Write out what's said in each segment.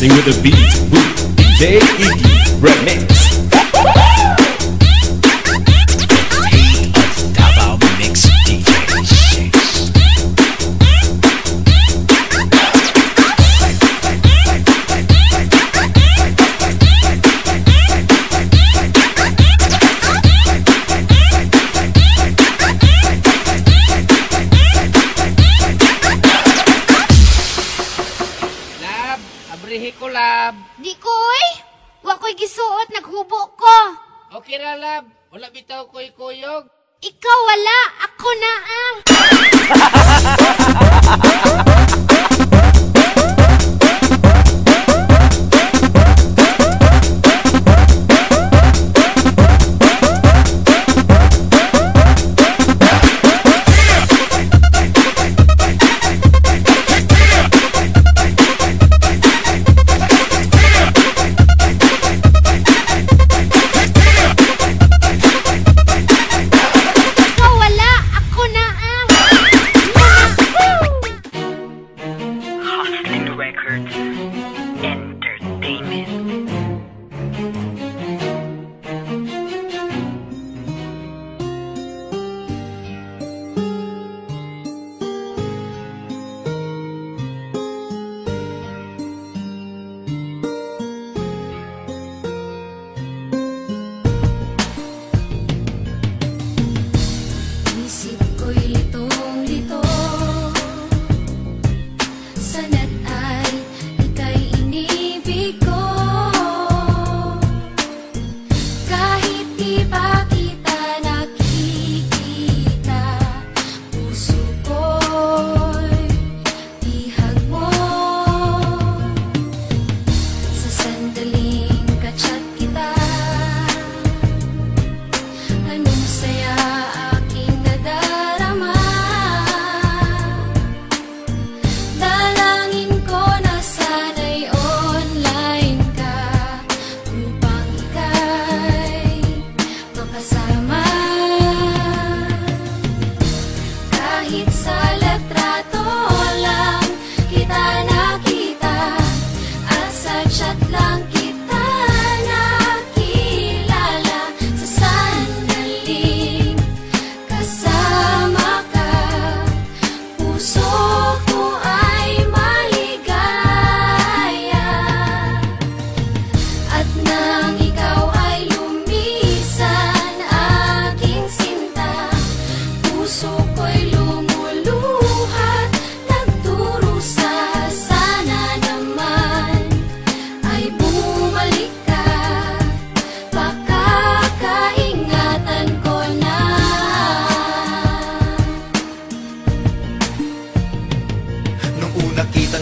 Dancing with the beat, DJ Iggy Remix. Davao Mix DJ. Abrihi ko, lab. Di koy. Wa ko'y gisuot, naghubo ko. Okay ra, lab. Wala bitaw ko'y kuyog. Ikaw wala, ako na ang.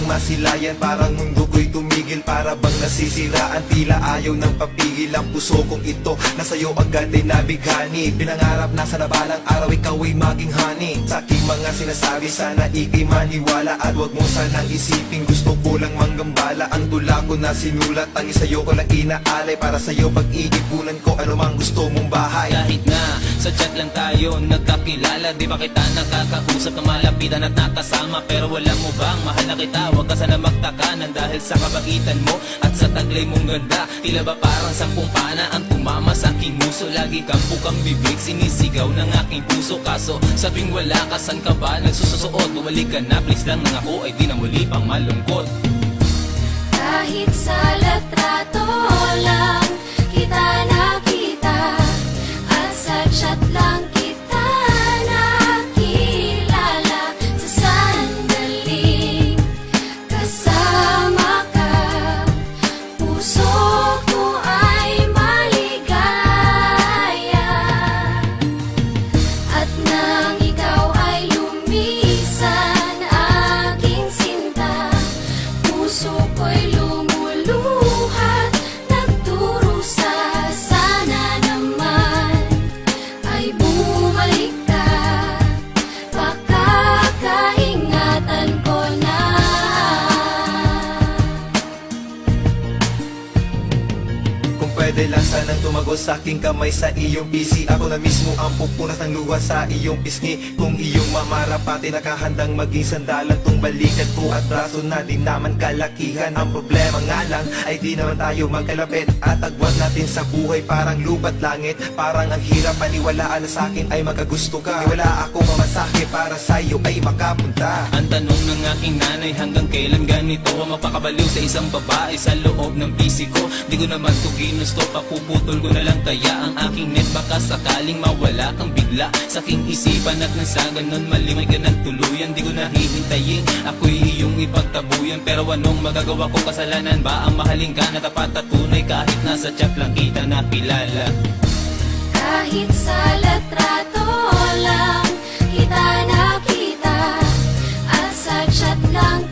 Masilayan, parang mundo ko'y tumigil. Para bang nasisiraan, tila ayaw ng papigil. Ang puso kong ito, nasa'yo agad ay nabighani. Pinangarap na sa nabalang araw, ikaw ay maging honey. Sa aking mga sinasabi, sana ika'y maniwala. At wag mo sanang isipin, gusto ko lang manggambala. Ang tula ko na sinulat, ang isayo ko lang inaalay. Para sa'yo pag-iipunan ko, ano mang gusto mong bahay. Kahit na sa chat lang tayo nagkakilala, di ba kita nakakausap ng malapitan at nakasama? Pero wala mo bang mahal na kita? Huwag ka sana magtakanan dahil sa kabaitan mo at sa taglay mong ganda. Tila ba parang sampung pana ang tumama sa aking muso? Lagi kang bukang bibig, sinisigaw ng aking puso. Kaso sabing wala ka, san ka ba nagsususuot? Bumalik ka na please lang, nang ako ay di na muli pang malungkot. Kahit sa litrato lang kita nakita, at sa chat lang kita nakilala. Sa sandaling kasama ka, puso ko ay maligaya. pwede lang sanang tumagos sa aking kamay sa iyong PC. Ako na mismo ang pupunas ng luha sa iyong pisngi. Kung iyong mamarapati, nakahandang maging sandalan tong balikat ko at braso na di naman kalakihan. Ang problema nga lang ay di naman tayo magkalapit at agwat natin sa buhay parang lupat langit. Parang ang hirap paniwalaan na sa akin ay magkagusto ka. Wala akong mamasahe para sa'yo ay makapunta. Ang tanong ng aking nanay, hanggang kailan ganito ang mapakabaliw sa isang babae sa loob ng PC ko? Di ko naman to ginusto, papuputol ko na lang kaya ang aking net. Baka sakaling mawala kang bigla sa aking isipan at nang sa ganon malimay ka ng tuluyan. Di ko nahihintayin, ako'y iyong ipagtabuyan. Pero anong magagawa ko, kasalanan ba ang mahalin ka na tapat at tunay kahit nasa chat lang kita nakilala? Kahit sa litrato lang kita nakita at sa chat lang